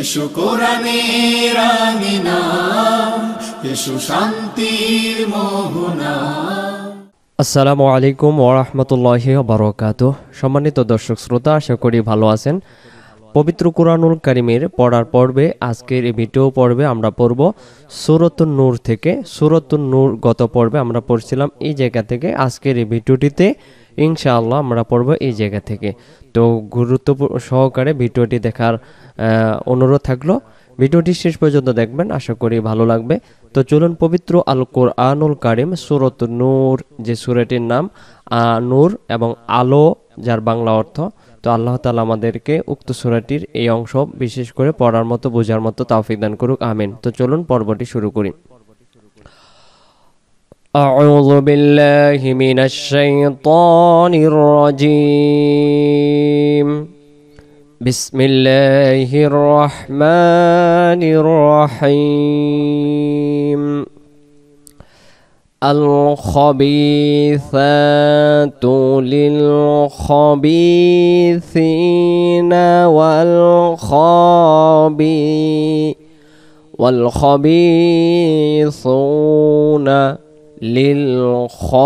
এসো কোরআনের আঙিনা, এসো শান্তির মোহনা। আসসালামু আলাইকুম ওয়া রাহমাতুল্লাহি ওয়া বারাকাতুহু। সম্মানিত দর্শক শ্রোতা, আশা করি ভালো আছেন। পবিত্র কুরআনুল কারীমের পড়ার পর্বে আজকের এই ভিডিও পর্বে আমরা পড়ব সূরাতুন নূর থেকে। সূরাতুন নূর গত পর্বে আমরা পড়ছিলাম এই জায়গা থেকে। আজকের এই ভিডিওটিতে ইনশাআল্লাহ আমরা পড়ব এই জায়গা থেকে। তো গুরুত্বপূর্ণ সহকারে ভিডিওটি দেখার অনুরোধ থাকলো। ভিডিওটি শেষ পর্যন্ত দেখবেন, আশা করি ভালো লাগবে। তো চলুন পবিত্র আল কোরআনুল কারীম সূরাতুন নূর, যে সূরাটির নাম নূর এবং আলো, যার বাংলা অর্থ। তো আল্লাহ তাআলা আমাদেরকে উক্ত সূরাটির এই অংশ বিশেষ করে পড়ার মতো, বোঝার মতো তৌফিক দান করুক, আমিন। তো চলুন পর্বটি শুরু করি। আউযু বিল্লাহি মিনাশ শাইতানির রাজীম। বিসমিল্লাহির রহমানির রহিম। الخبيثات للخبيثين والخبيثون للخبيثات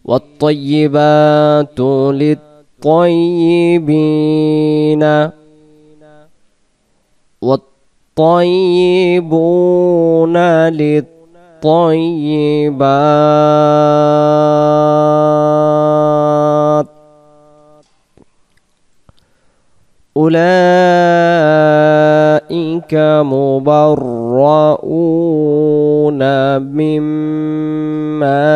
والطيبات للطيبين والطيبون للطيبات أولئك مبرؤون مما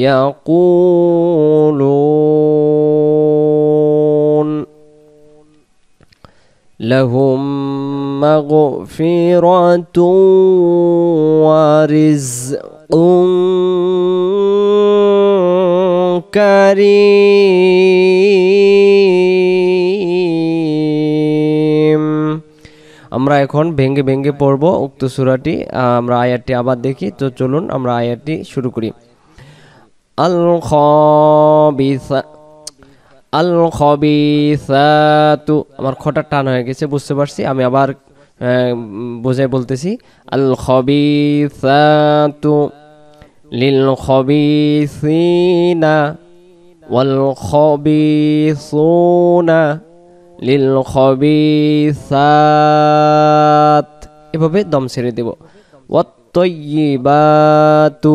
يقولون لهم مغفرة ورزق كريم। আমরা এখন ভেঙ্গে ভেঙ্গে পড়ব উক্ত সূরাটি। আমরা আয়াতটি আবার দেখি। তো চলুন আমরা আয়াতটি শুরু করি। আল খবিসাতু, আমার খটা টান হয়ে গেছে, বুঝতে পারছি। আমি আবার বোঝাই বলতেছি। আল খবিসাতু লিল খবিসিনা ওয়াল খবিসুনা লিল খবিসাত, এভাবে দম ছেড়ে দেব। ওয়াত্তাইয়িবাতু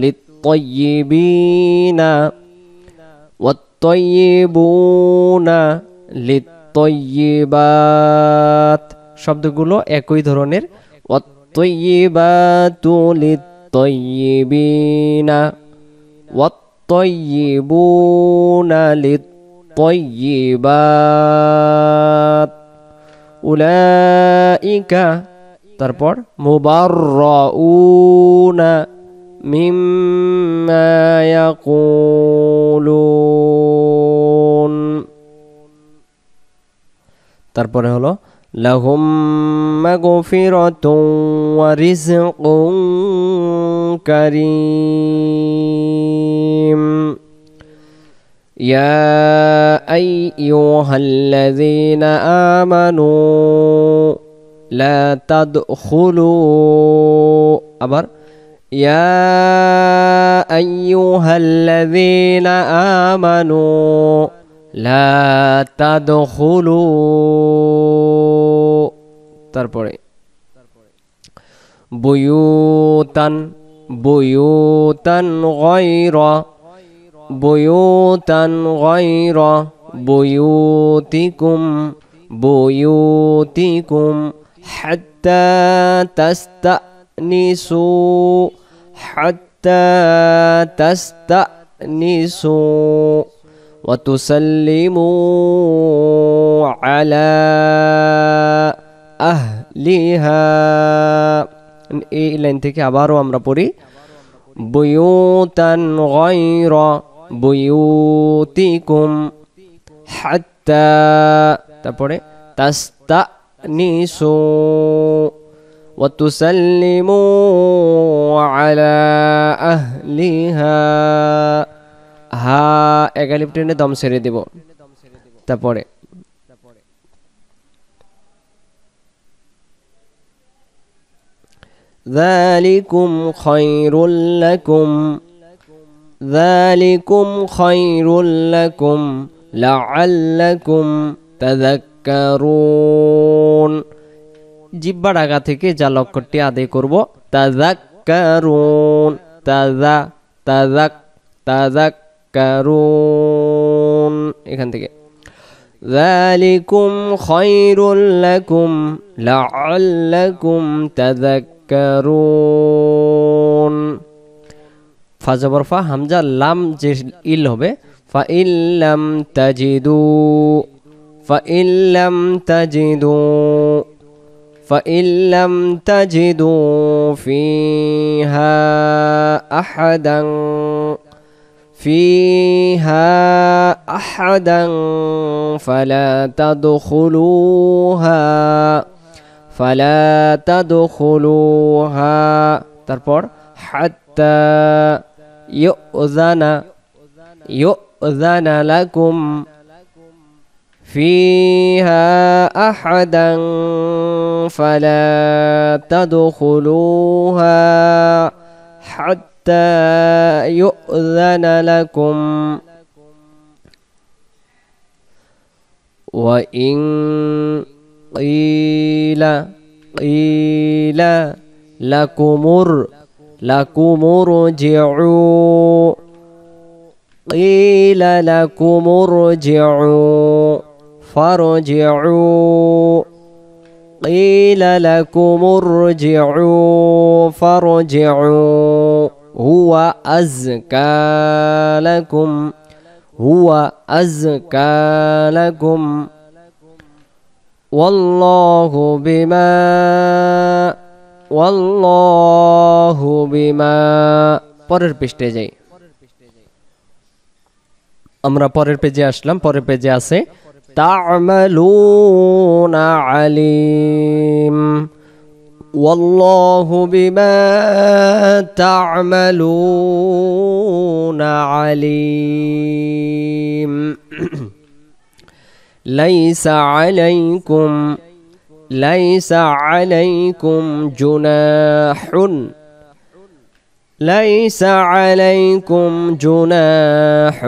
للطيبين والطيبون للطيبات, শব্দগুলো একই ধরনের। والطيبات للطيبين والطيبون للطيبات أولئك, তারপর মুবাররাউনা মিম্মা ইয়াকুলুন, তারপরে হলো লাহুম মাগফিরাতুন ওয়া রিজকুন কারীম। ইয়া আইয়ুহাল্লাযীনা আমানু লা তাদখুলু, আবার يا أيها الذين آمنوا لا تدخلوا, তারপরে বুয়ুতান গায়রা বুয়ুতিকুম হাত্তা تستأنسوا وتسلموا على أهلها। এই লাইন থেকে আবারও আমরা পড়ি বুয়ুতান গায়রা বুয়ুতিকুম হাত্তা, তারপরে তাস্তানিসু وتسلموا على أهلها হা একালিপ টেনে দম ছেড়ে দেব তারপরে ذلكم خير لكم ذلكم خير لكم لعلكم تذكرون জিহ্বার আগা থেকে যা লক্ষটি আদায় করব তাযাক্কারুন তাযাক্কারুন এখান থেকে ذلكم خير لكم لعلكم تذكرون ফা জবর ফা হামজা লাম যে ইল হবে ফাইল্লাম তাজিদু ফাইল্লাম তাজিদু ফাইল্লাম তাজিদু ফিহা আহাদান فيها أحدا فلا تدخلوها তারপর حتى يؤذن لكم فيها أحدا فلا تدخلوها حتى يؤذن لكم وإن قيل لكم ارجعوا قيل لكم ارجعوا فارجعوا قيل لكم ارجعوا فارجعوا هو أزكى لكم والله بما পরের পৃষ্ঠায় যাই আমরা পরের পেজে আসলাম পরের পেজে আছে তা'মালুনা আলিম والله بما تعملون عليم ليس عليكم جناح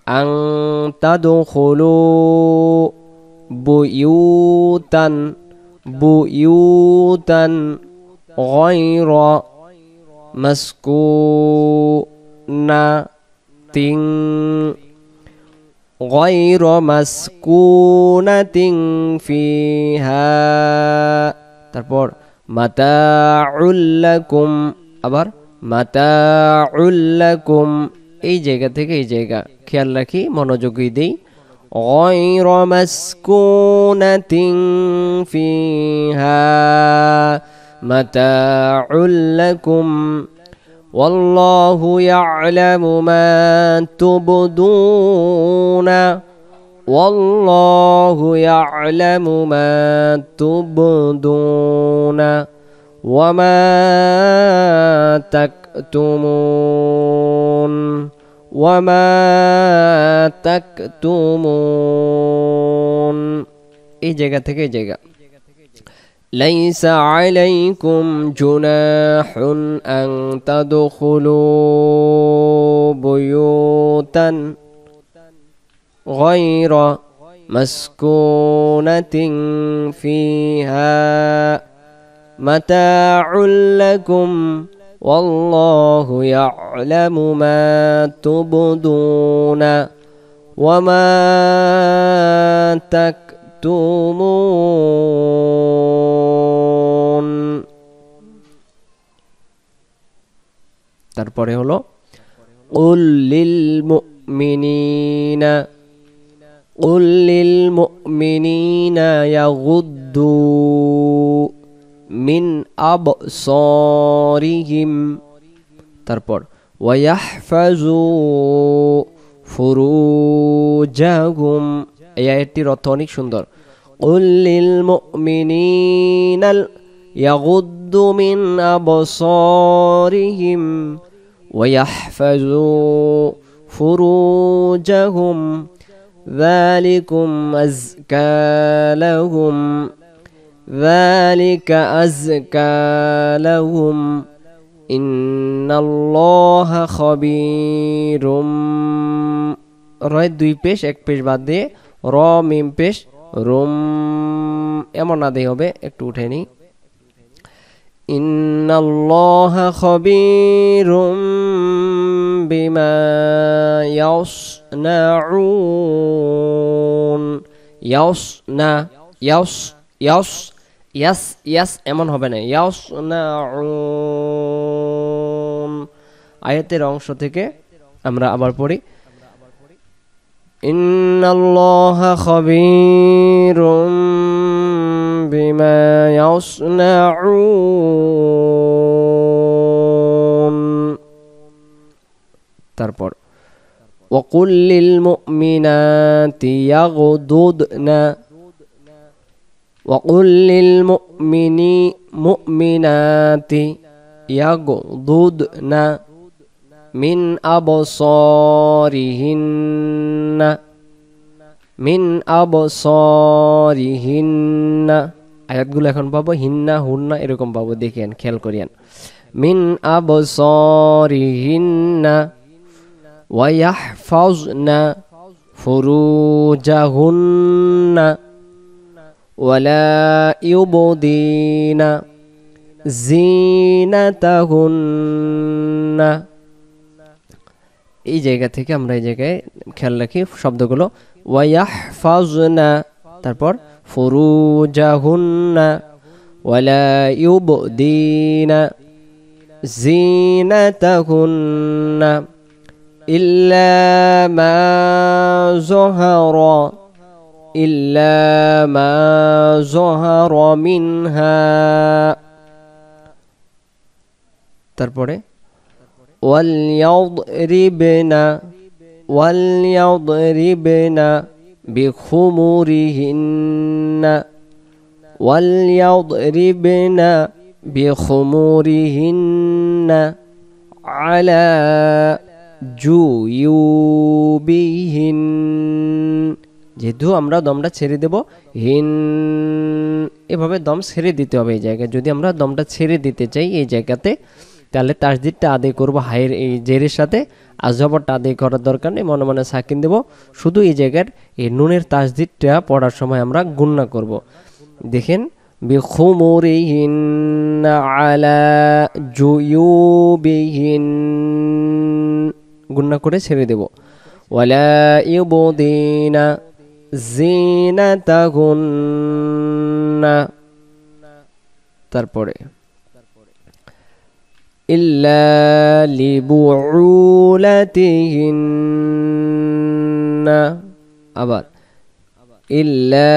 أن تدخلوا بيوتا غير مسكونة فيها তারপর মাতাউল লাকুম আবার মাতাউল লাকুম এই জায়গা থেকে এই জায়গা খেয়াল রাখি মনোযোগী দেই غير مسكونة فيها متاع لكم والله يعلم ما تبدون وما تكتمون এই জায়গা থেকে এই জায়গা ليس عليكم جناح أن تدخلوا بيوتا غير مسكونة فيها متاع لكم والله يعلم ما تبدون وما تكتمون তারপরে হলো قل للمؤمنين يغضوا من أبصارهم তারপর ويحفظوا فروجهم এই আয়াতটির অর্থ অনেক সুন্দর قل للمؤمنين يغضوا من أبصارهم ويحفظوا فروجهم ذلكم أزكى لهم ذلك أزكى لهم إن الله خبير রয় দুই পেশ এক পেশ বাদ দিয়ে র মিম পেশ রুম এমন আদেই হবে একটু উঠে নি ইন্নাল্লাহা খবীরুম বিমা ইয়াসনাউন ইয়াসনা ইয়াস ইয়াস ইয়াস ইয়াস এমন হবে না ইয়াসনাউন আয়াতের অংশ থেকে আমরা আবার পড়ি ইন্নাল্লাহা খবীরুম বিমা ইয়াসনাউন তারপর وقل للمؤمنات يغضضن وقل للمؤمنات يغضضن من أبصارهن আয়াতগুলো এখন পাবো হিন্না হুন্না এরকম পাবো দেখেন খেয়াল করিয়েন মিন আবসারিহিন্না ওয়া ইয়াহফাজনা ফুরুজাহুন্না ওয়ালা ইউবদিনা জিনাতাহুন্না এই জায়গা থেকে আমরা এই জায়গায় খেয়াল রাখি শব্দগুলো ওয়া ইয়াহফাজনা তারপর ফুরুজাহুন্না ওয়ালা ইউবদিনা জিনাতাহুন্না ইল্লা মা যহারা মিনহা তারপরে ওয়ালইয়াদরিবনা বিখুমুরিহিন্না আলা জুয়ুবিহিন যেহেতু আমরা দমটা ছেড়ে দেব হিন এভাবে দম ছেড়ে দিতে হবে এই জায়গায় যদি আমরা দমটা ছেড়ে দিতে চাই এই জায়গাতে তাহলে তাসদিদটা আদায় করব হায়ের এই জেরের সাথে আর জবরটা আদায় করার দরকার নেই মনে মনে সাকিন দেব শুধু এই জায়গার এই নুনের তাসদিদটা পড়ার সময় আমরা গুণনা করব দেখেন বিখুমুরিহিন আলা জুয়ুবিহিন গুণনা করে ছেড়ে দেব ওয়ালা ইউবদিনা জিনাতাহুন্না তারপরে ইল্লা লিবুউলাতিহিন্না আবার ইল্লা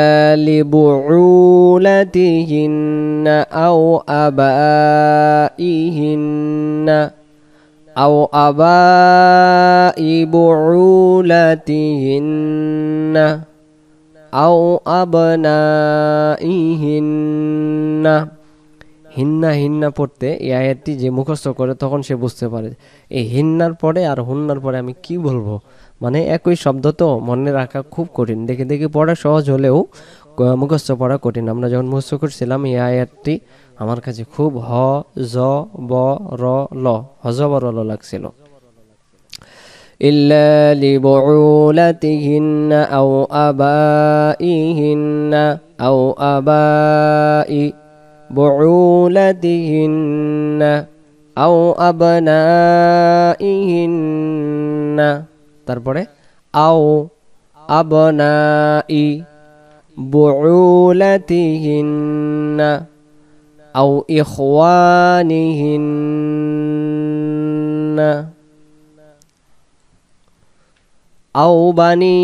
লিবুউলাতিহিন্না আও আবাইহিন্না أو آباء بعولتهن أو أبنائهن হিন্না হিন্না পড়তে এই আয়াতটি যে মুখস্থ করে তখন সে বুঝতে পারে এই হিন্নার পরে আর হুন্নার পরে আমি কি বলবো মানে একই শব্দ তো মনে রাখা খুব কঠিন দেখে দেখে পড়া সহজ হলেও মুখস্থ পড়া কঠিন আমরা যখন মুখস্থ করছিলাম এই আয়াতটি আমার কাছে খুব হ জ ব র ল হজবর ল লাগছিল ইল্লা লিবুউলাতিহিন্না আও আবাইহিন্না আও আবাই বুউলাতিহিন্না আও আবনাইহিন্না তারপরে আও আবনাই বুউলাতিহিন্না আও ইখওয়ানিহিন্না আও বানি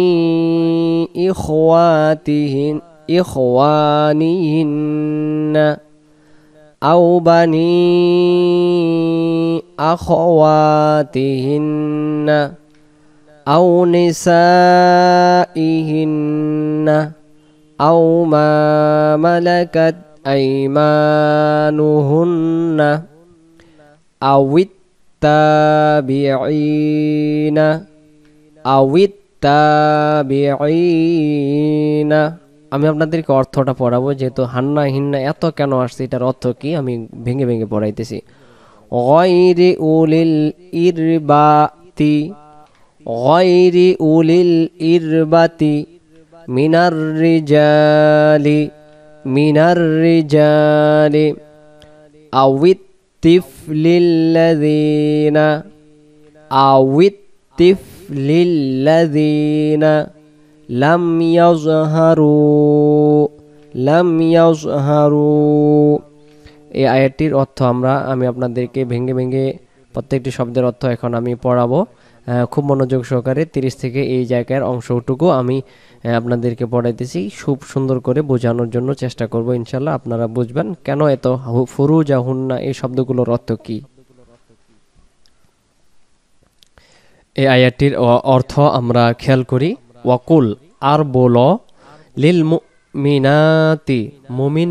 ইখওয়ানিহিন্না আও বানি আখওয়াতিহিন্না আও নিসাইহিন্না আও মা মালাকাত আইমানুহুন্না আউিত তাবিঈনা আউিত তাবিঈনা। আমি আপনাদেরকে অর্থটা পড়াবো, যেহেতু হান্না হিন্না এত কেন আসছে, এটার অর্থ কি আমি ভেঙে ভেঙে পড়াইতেছি। গায়রি উলিল ইরবাতি গায়রি উলিল ইরবাতি মিনার রিজালি আউিত তিফলিল্লাযীনা আউিত তিফলিল্লাযীনা লাম ইয়াজহারু। এই আয়াতটির অর্থ আমি আপনাদেরকে ভেঙে ভেঙে প্রত্যেকটি শব্দের অর্থ এখন আমি পড়াবো, খুব মনোযোগ সহকারে। 30 থেকে এই জায়গার অংশটুকু আমি আপনাদেরকে পড়াইতেছি, খুব সুন্দর করে বোঝানোর জন্য চেষ্টা করব, ইনশাল্লাহ আপনারা বুঝবেন কেন এত ফুরুজা হুন্না এই শব্দগুলোর অর্থ কি। এই আয়াতটির অর্থ আমরা খেয়াল করি। ওয়াকুল, আর বলো, লিল মুমিনাতি, মুমিন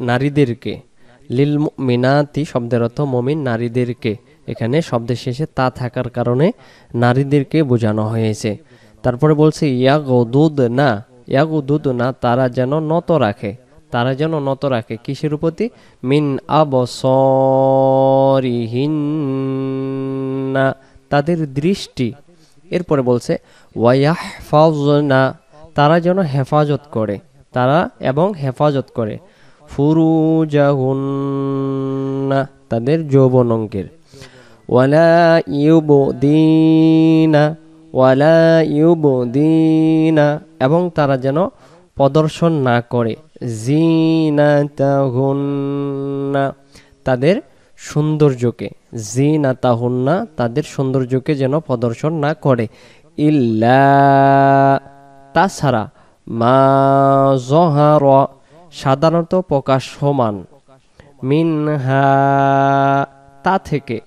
নারীদেরকে, লিল মুমিনাতি শব্দের অর্থ মুমিন নারীদেরকে। এখানে শব্দের শেষে তা থাকার কারণে নারীদেরকে বোঝানো হয়েছে। তারপরে বলছে ইয়াগুদুদনা, তারা যেন নত রাখে, কিসের প্রতি? মিন আবসারিহিন্না, তাদের দৃষ্টি। এরপরে বলছে ওয়ায়াহফাজনা, তারা যেন হেফাজত করে, ফুরুজাহুন্না, তাদের যৌবন অঙ্গের। ওয়ালা ইউবদিনা, এবং তারা যেন প্রদর্শন না করে, জিনাতাহুন্না, তাদের সৌন্দর্যকে যেন প্রদর্শন না করে, ইল্লা, তাছাড়া, মা যহারা, সাধারণত প্রকাশমান, মিনহা, তা থেকে।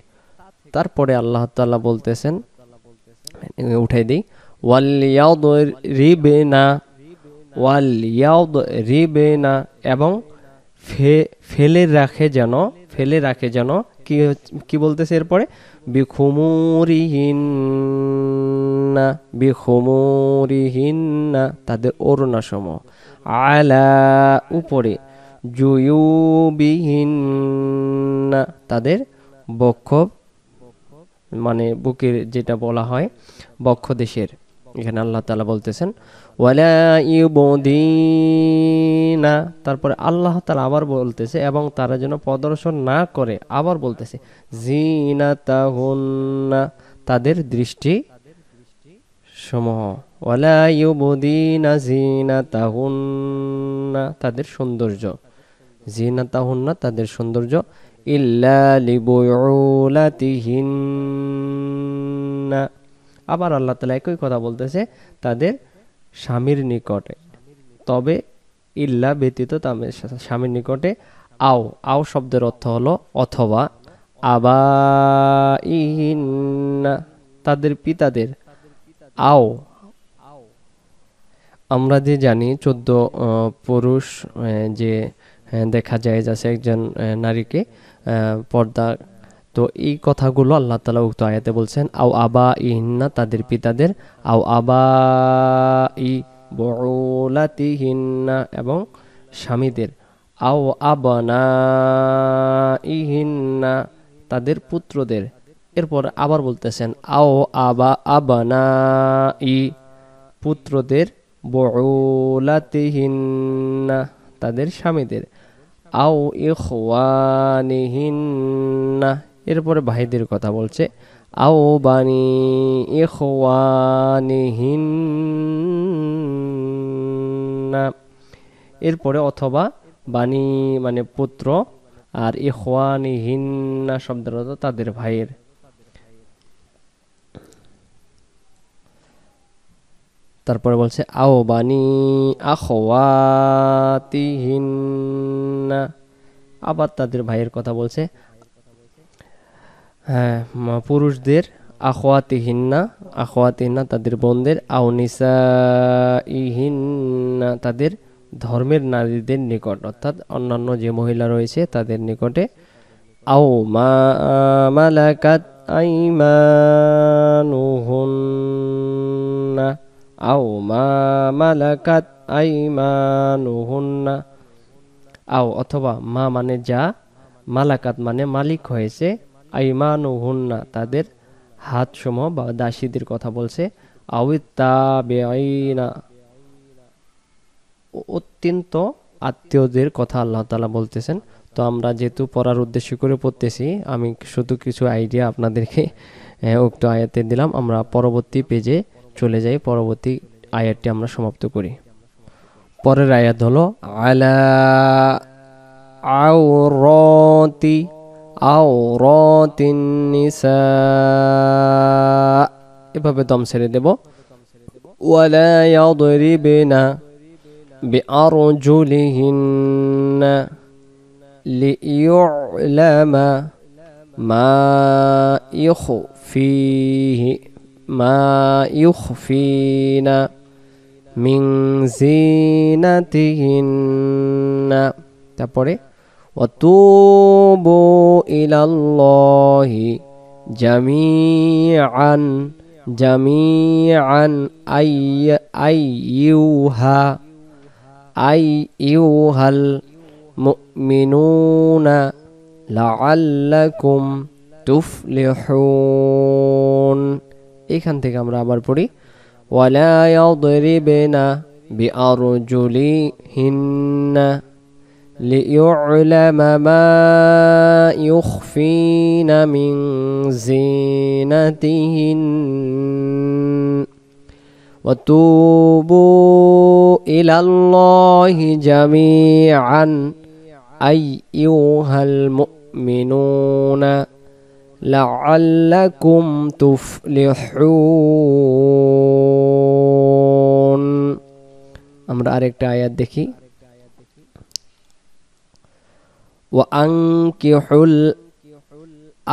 তারপরে আল্লাহ তাআলা বলতেছেন, উঠাই দিই, ওয়ালিয়াদরিবনা, এবং ফেলে রাখে যেন, কি বলতেছে এরপরে? বিখুমুরিহিন্না, তাদের ওড়নাসমূহ, আলা, উপরে, জুয়ুবিহিন্না, তাদের বক্ষ, মানে বুকের যেটা বলা হয় বক্ষ দেশের। এখানে আল্লাহ তাআলা বলতেছেন ওয়ালা ইউবদিনা, তারপরে আল্লাহ তাআলা আবার বলতেছে এবং তারা যেন প্রদর্শন না করে, আবার বলতেছে জিনাতাহুন্না, তাদের দৃষ্টি সমূহ, ওয়ালা ইউবদিনা জিনাতাহুন্না, তাদের সৌন্দর্য, জিনাতাহুন্না, তাদের সৌন্দর্য, ইল্লা লিবুউলাতিহিন্না, আবার আল্লাহ তাআলা একই কথা বলতেছে তাদের স্বামীর নিকটে, তবে ইল্লা ব্যতীত তাদের স্বামীর নিকটে। আও শব্দের অর্থ হলো অথবা, আবাইহিন্না, তাদের পিতাদের। আও, আমরা যে জানি 14 পুরুষ যে দেখা যায় যাচ্ছে একজন নারীকে পর্দা, তো এই কথাগুলো আল্লাহ তাআলা উক্ত আয়াতে বলছেন। আও আবাইহিন্না, তাদের পিতাদের, আও আবাই বুউলাতিহিন্না, এবং স্বামীদের, আও আবনাইহিন্না, তাদের পুত্রদের। এরপর আবার বলতেছেন আও আবনাই, পুত্রদের, বুউলাতিহিন্না, তাদের স্বামীদের, আও ইখওয়ানিহিন্না, এরপরে ভাইদের কথা বলছে, আও বানি ইখওয়ানিহিন্না, এরপরে অথবা বানি মানে পুত্র, আর ইখওয়ানিহিন্না শব্দের অর্থ তাদের ভাইয়ের। তারপরে বলছে আও বানি আখওয়াতিহিন্না, আবার তাদের ভাইয়ের কথা বলছে, পুরুষদের, আখওয়াতিহিন্না তাদের বোনদের, আও নিসাইহিন্না, তাদের ধর্মের নারীদের নিকট, অর্থাৎ অন্যান্য যে মহিলা রয়েছে তাদের নিকটে। আও মা মালাকাত আইমানুহুন্না, আও মা মালাকাত আইমানুহুন্না, আও অথবা, মা মানে যা, মালাকাত মানে মালিক হয়েছে, আইমানুহুন্না তাদের হাতসমূহ বা দাসীদের কথা বলছে। আউত্তাবিঈনা অত্যন্ত আত্মীয়দের কথা আল্লাহ তাআলা বলতেছেন। তো আমরা যেহেতু পড়ার উদ্দেশ্য করে পড়তেছি, আমি শুধু কিছু আইডিয়া আপনাদেরকে উক্ত আয়াতে দিলাম। আমরা পরবর্তী পেজে চলে যাই, পরবর্তী আয়াতটি আমরা সমাপ্ত করি। পরের আয়াত হলো আলা আওরাতি আওরাতিন নিসা, এভাবে দম ছেড়ে দেব। ওয়ালা ইয়াদরিবনা বিআরজুলিহিন্না লিইউলামা মা ইউখফিনা মিন জিনাতিহিন্না। তারপরে ওয়াতুবু ইলাল্লাহি জামিআন আইয়ুহাল মুমিনুনা লাআল্লাকুম তুফলিহুন। এখান থেকে আমরা আবার পড়ি ওয়ালা ইয়াদরিবনা বিআরজুলিহিন্না লিইউলামা মা ইউখফিনা মিন জিনাতিহিন ওয়াতুবু ইলাল্লাহি জামিআন আইয়ুহাল মুমিনুনা লাআল্লাকুম তুফলিহুন। আমরা আরেকটা আয়াত দেখি। ওয়া আনকিহুল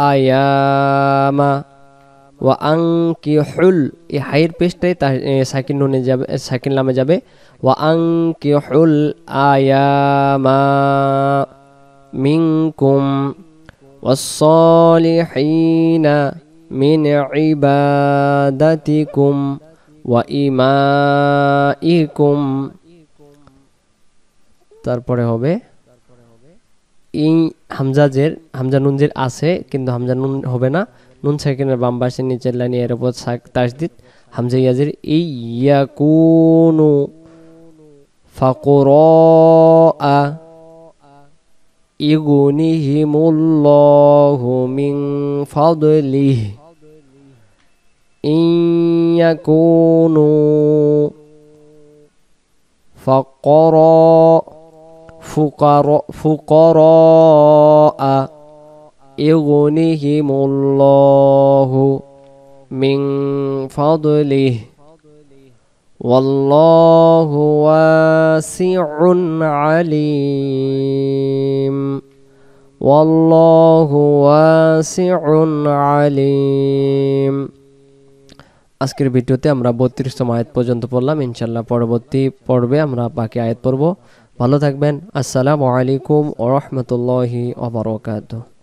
আয়ামা, ওয়া আনকিহুল, এই হাইয়ের পেশটাই সাকিন নুনে যাবে, সাকিন লামে যাবে। ওয়া আনকিহুল আয়ামা মিনকুম ওয়াস-সালিহিনা মিন ইবাদাতিকুম ওয়া ইমাইকুম। তারপরে হবে হামজা নুন জের আছে, কিন্তু হামজা নুন হবে না। নুন সাকিনের বাম পাশে নিচের লাইনে এর উপর তাসদিদ, হামজা ইয়াজের ইয়াকুনু ফাকুরা ইগুনিহিমুল্লাহু মিন ফাদলিহি ইয়াকুনু ফুকারা ইগুনিহিমুল্লাহু মিন ফাদলিহি ওয়াল্লাহু ওয়াসিউন আলিম, ওয়াল্লাহু ওয়াসিউন আলিম। আজকের ভিডিওতে আমরা 32তম আয়াত পর্যন্ত পড়লাম। ইনশাআল্লাহ পরবর্তী পর্বে আমরা বাকি আয়াত পড়ব। ভালো থাকবেন। আসসালামু আলাইকুম ওয়া রাহমাতুল্লাহি ওয়া বারাকাতুহু।